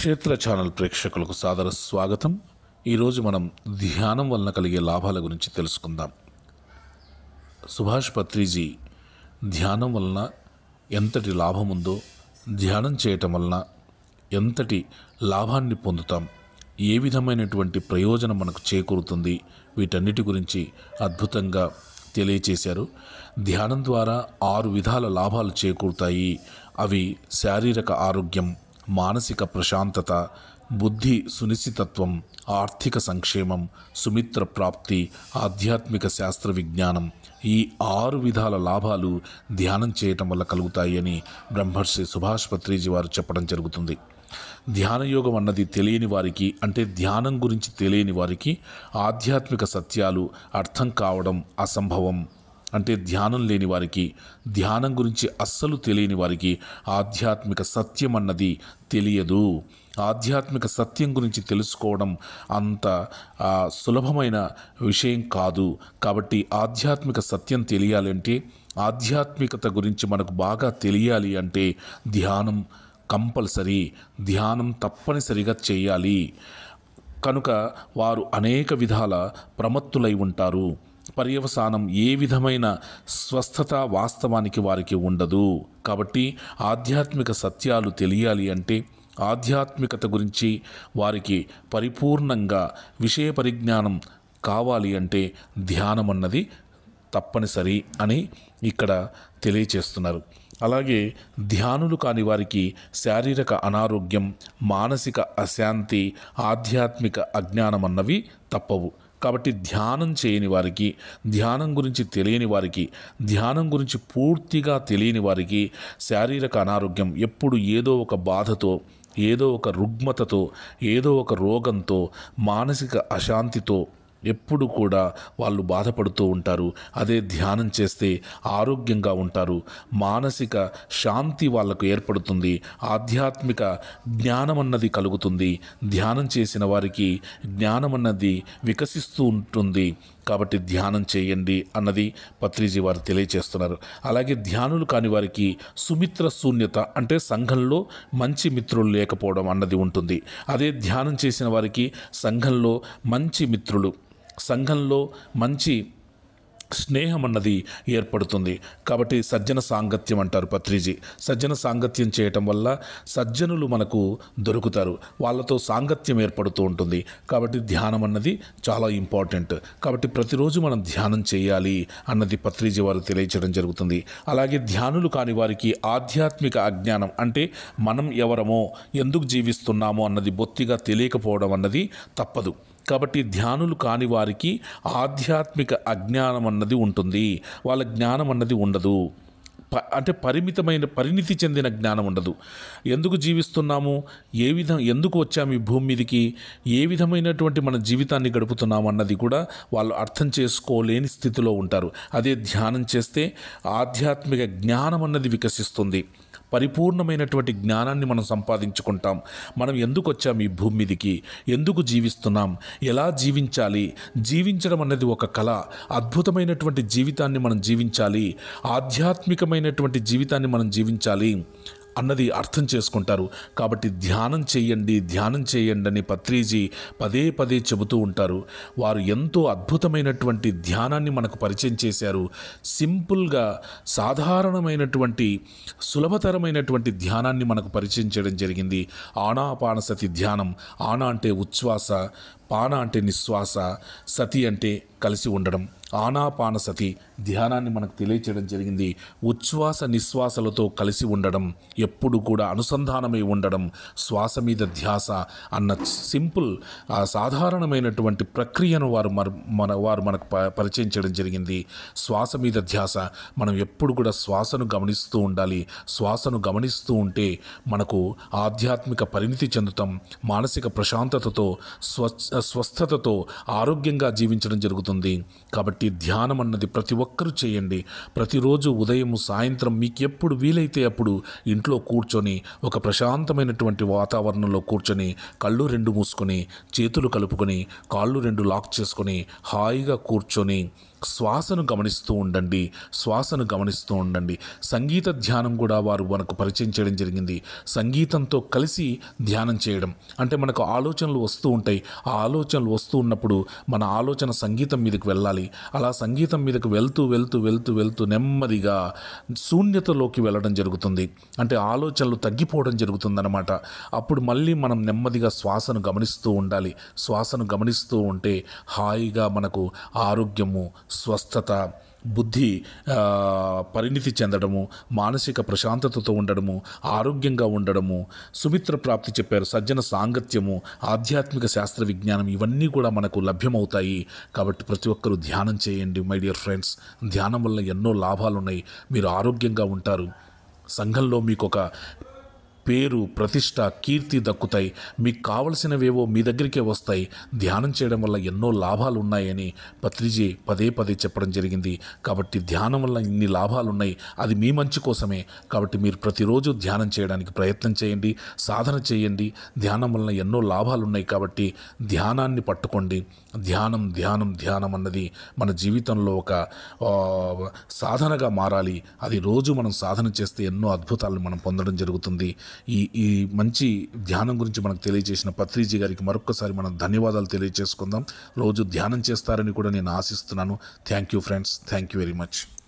క్షేత్ర ఛానల్ ప్రేక్షకులకు సాదర స్వాగతం. ఈరోజు మనం ధ్యానం వలన కలిగే లాభాల గురించి తెలుసుకుందాం. సుభాష్ పత్రిజీ ధ్యానం వలన ఎంతటి లాభం ఉందో, ధ్యానం చేయటం వలన ఎంతటి లాభాన్ని పొందుతాం, ఏ విధమైనటువంటి ప్రయోజనం మనకు చేకూరుతుంది, వీటన్నిటి గురించి అద్భుతంగా తెలియచేశారు. ధ్యానం ద్వారా 6 విధాల లాభాలు చేకూరుతాయి. అవి శారీరక ఆరోగ్యం, మానసిక ప్రశాంతత, బుద్ధి సునిశ్చితత్వం, ఆర్థిక సంక్షేమం, సుమిత్ర ప్రాప్తి, ఆధ్యాత్మిక శాస్త్ర విజ్ఞానం. ఈ 6 విధాల లాభాలు ధ్యానం చేయటం వల్ల కలుగుతాయి అని బ్రహ్మర్షి సుభాష్ పత్రిజీ వారు చెప్పడం జరుగుతుంది. ధ్యానయోగం అన్నది తెలియని వారికి, అంటే ధ్యానం గురించి తెలియని వారికి ఆధ్యాత్మిక సత్యాలు అర్థం కావడం అసంభవం. అంటే ధ్యానం లేని వారికి, ధ్యానం గురించి అస్సలు తెలియని వారికి ఆధ్యాత్మిక సత్యం అన్నది తెలియదు. ఆధ్యాత్మిక సత్యం గురించి తెలుసుకోవడం అంత సులభమైన విషయం కాదు. కాబట్టి ఆధ్యాత్మిక సత్యం తెలియాలంటే, ఆధ్యాత్మికత గురించి మనకు బాగా తెలియాలి అంటే ధ్యానం కంపల్సరీ, ధ్యానం తప్పనిసరిగా చేయాలి. కనుక వారు అనేక విధాల ప్రమత్తులై ఉంటారు. పర్యవసానం ఏ విధమైన స్వస్థత వాస్తవానికి వారికి ఉండదు. కాబట్టి ఆధ్యాత్మిక సత్యాలు తెలియాలి అంటే, ఆధ్యాత్మికత గురించి వారికి పరిపూర్ణంగా విషయ పరిజ్ఞానం కావాలి అంటే ధ్యానం అన్నది తప్పనిసరి అని ఇక్కడ తెలియచేస్తున్నారు. అలాగే ధ్యానులు కాని వారికి శారీరక అనారోగ్యం, మానసిక అశాంతి, ఆధ్యాత్మిక అజ్ఞానం అన్నవి తప్పవు. కాబట్టి ధ్యానం చేయని వారికి, ధ్యానం గురించి తెలియని వారికి, ధ్యానం గురించి పూర్తిగా తెలియని వారికి శారీరక అనారోగ్యం ఎప్పుడు ఏదో ఒక బాధతో, ఏదో ఒక రుగ్మతతో, ఏదో ఒక రోగంతో, మానసిక అశాంతితో ఎప్పుడు కూడా వాళ్ళు బాధపడుతూ ఉంటారు. అదే ధ్యానం చేస్తే ఆరోగ్యంగా ఉంటారు. మానసిక శాంతి వాళ్ళకు ఏర్పడుతుంది. ఆధ్యాత్మిక జ్ఞానం అన్నది కలుగుతుంది. ధ్యానం చేసిన వారికి జ్ఞానం అన్నది వికసిస్తూ ఉంటుంది. కాబట్టి ధ్యానం చేయండి అన్నది పత్రిజీ వారు తెలియచేస్తున్నారు. అలాగే ధ్యానులు కాని వారికి సుమిత్ర శూన్యత, అంటే సంఘంలో మంచి మిత్రులు లేకపోవడం అన్నది ఉంటుంది. అదే ధ్యానం చేసిన వారికి సంఘంలో మంచి మిత్రులు, సంఘంలో మంచి స్నేహం అన్నది ఏర్పడుతుంది. కాబట్టి సజ్జన సాంగత్యం అంటారు పత్రిజీ. సజ్జన సాంగత్యం చేయటం వల్ల సజ్జనులు మనకు దొరుకుతారు, వాళ్ళతో సాంగత్యం ఏర్పడుతూ ఉంటుంది. కాబట్టి ధ్యానం అన్నది చాలా ఇంపార్టెంట్. కాబట్టి ప్రతిరోజు మనం ధ్యానం చేయాలి అన్నది పత్రిజీ వారు తెలియచేయడం జరుగుతుంది. అలాగే ధ్యానులు కాని వారికి ఆధ్యాత్మిక అజ్ఞానం, అంటే మనం ఎవరమో, ఎందుకు జీవిస్తున్నామో అన్నది బొత్తిగా తెలియకపోవడం అన్నది తప్పదు. కాబట్టి ధ్యానులు కాని వారికి ఆధ్యాత్మిక అజ్ఞానం అన్నది ఉంటుంది. వాళ్ళ జ్ఞానం అన్నది ఉండదు. అంటే పరిణితి చెందిన జ్ఞానం ఉండదు. ఎందుకు జీవిస్తున్నాము, ఎందుకు వచ్చాము ఈ భూమి మీదకి, ఏ విధమైనటువంటి మన జీవితాన్ని గడుపుతున్నాము అన్నది కూడా వాళ్ళు అర్థం చేసుకోలేని స్థితిలో ఉంటారు. అదే ధ్యానం చేస్తే ఆధ్యాత్మిక జ్ఞానం అన్నది వికసిస్తుంది. పరిపూర్ణమైనటువంటి జ్ఞానాన్ని మనం సంపాదించుకుంటాం. మనం ఎందుకు వచ్చాం ఈ భూమి మీదకి, ఎందుకు జీవిస్తున్నాం, ఎలా జీవించాలి, జీవించడం అన్నది ఒక కళ. అద్భుతమైనటువంటి జీవితాన్ని మనం జీవించాలి, ఆధ్యాత్మికమైనటువంటి జీవితాన్ని మనం జీవించాలి అన్నది అర్థం చేసుకుంటారు. కాబట్టి ధ్యానం చేయండి, ధ్యానం చేయండి అని పత్రిజీ పదే పదే చెబుతూ ఉంటారు. వారు ఎంతో అద్భుతమైనటువంటి ధ్యానాన్ని మనకు పరిచయం చేశారు. సింపుల్గా సాధారణమైనటువంటి సులభతరమైనటువంటి ధ్యానాన్ని మనకు పరిచయం చేయడం జరిగింది. ఆనాపానసతి ధ్యానం. ఆన అంటే ఉచ్ఛ్వాస, పాన అంటే నిశ్వాస, సతి అంటే కలిసి ఉండడం. ఆనాపానసతి ధ్యానాన్ని మనకు తెలియచేయడం జరిగింది. ఉచ్ఛ్వాస నిశ్వాసలతో కలిసి ఉండడం, ఎప్పుడు కూడా అనుసంధానమై ఉండడం, శ్వాస మీద ధ్యాస అన్న సింపుల్ సాధారణమైనటువంటి ప్రక్రియను వారు మనకు పరిచయం చేయడం జరిగింది. శ్వాస మీద ధ్యాస. మనం ఎప్పుడు కూడా శ్వాసను గమనిస్తూ ఉండాలి. శ్వాసను గమనిస్తూ ఉంటే మనకు ఆధ్యాత్మిక పరిణితి చెందుతాం. మానసిక ప్రశాంతతతో, స్వస్థతతో ఆరోగ్యంగా జీవించడం జరుగుతుంది. కాబట్టి ధ్యానం అన్నది ప్రతి ఒక్కరూ చేయండి. ప్రతిరోజు ఉదయం, సాయంత్రం మీకు ఎప్పుడు వీలైతే అప్పుడు ఇంట్లో కూర్చొని, ఒక ప్రశాంతమైనటువంటి వాతావరణంలో కూర్చొని, కళ్ళు 2 మూసుకొని, చేతులు కలుపుకొని, కాళ్ళు 2 లాక్ చేసుకొని, హాయిగా కూర్చొని శ్వాసను గమనిస్తూ ఉండండి, శ్వాసను గమనిస్తూ ఉండండి. సంగీత ధ్యానం కూడా వారు మనకు పరిచయం చేయడం జరిగింది. సంగీతంతో కలిసి ధ్యానం చేయడం అంటే మనకు ఆలోచనలు వస్తూ ఉంటాయి. ఆ ఆలోచనలు వస్తూ ఉన్నప్పుడు మన ఆలోచన సంగీతం మీదకి వెళ్ళాలి. అలా సంగీతం మీదకి వెళ్తూ వెళ్తూ వెళ్తూ వెళ్తూ నెమ్మదిగా శూన్యతలోకి వెళ్ళడం జరుగుతుంది. అంటే ఆలోచనలు తగ్గిపోవడం జరుగుతుందన్నమాట. అప్పుడు మళ్ళీ మనం నెమ్మదిగా శ్వాసను గమనిస్తూ ఉండాలి. శ్వాసను గమనిస్తూ ఉంటే హాయిగా మనకు ఆరోగ్యము, స్వస్థత, బుద్ధి పరిణితి చెందడము, మానసిక ప్రశాంతతతో ఉండడము, ఆరోగ్యంగా ఉండడము, సుమిత్ర ప్రాప్తి చెప్పారు, సజ్జన సాంగత్యము, ఆధ్యాత్మిక శాస్త్ర విజ్ఞానం ఇవన్నీ కూడా మనకు లభ్యమవుతాయి. కాబట్టి ప్రతి ఒక్కరూ ధ్యానం చేయండి మై డియర్ ఫ్రెండ్స్. ధ్యానం వల్ల ఎన్నో లాభాలు ఉన్నాయి. మీరు ఆరోగ్యంగా ఉంటారు. సంఘంలో మీకు ఒక పేరు, ప్రతిష్ట, కీర్తి దక్కుతాయి. మీకు కావలసినవేవో మీ దగ్గరికే వస్తాయి. ధ్యానం చేయడం వల్ల ఎన్నో లాభాలు ఉన్నాయని పత్రిజీ పదే పదే చెప్పడం జరిగింది. కాబట్టి ధ్యానం వల్ల ఇన్ని లాభాలు ఉన్నాయి. అది మీ మంచి కోసమే. కాబట్టి మీరు ప్రతిరోజు ధ్యానం చేయడానికి ప్రయత్నం చేయండి, సాధన చేయండి. ధ్యానం వల్ల ఎన్నో లాభాలు ఉన్నాయి. కాబట్టి ధ్యానాన్ని పట్టుకోండి. ధ్యానం ధ్యానం ధ్యానం అన్నది మన జీవితంలో ఒక సాధనగా మారాలి. అది రోజు మనం సాధన చేస్తే ఎన్నో అద్భుతాలను మనం పొందడం జరుగుతుంది. ఈ మంచి ధ్యానం గురించి మనకు తెలియజేసిన పత్రిజీ గారికి మరొక్కసారి మనం ధన్యవాదాలు తెలియజేసుకుందాం. రోజు ధ్యానం చేస్తారని కూడా నేను ఆశిస్తున్నాను. Thank you friends. Thank you very much.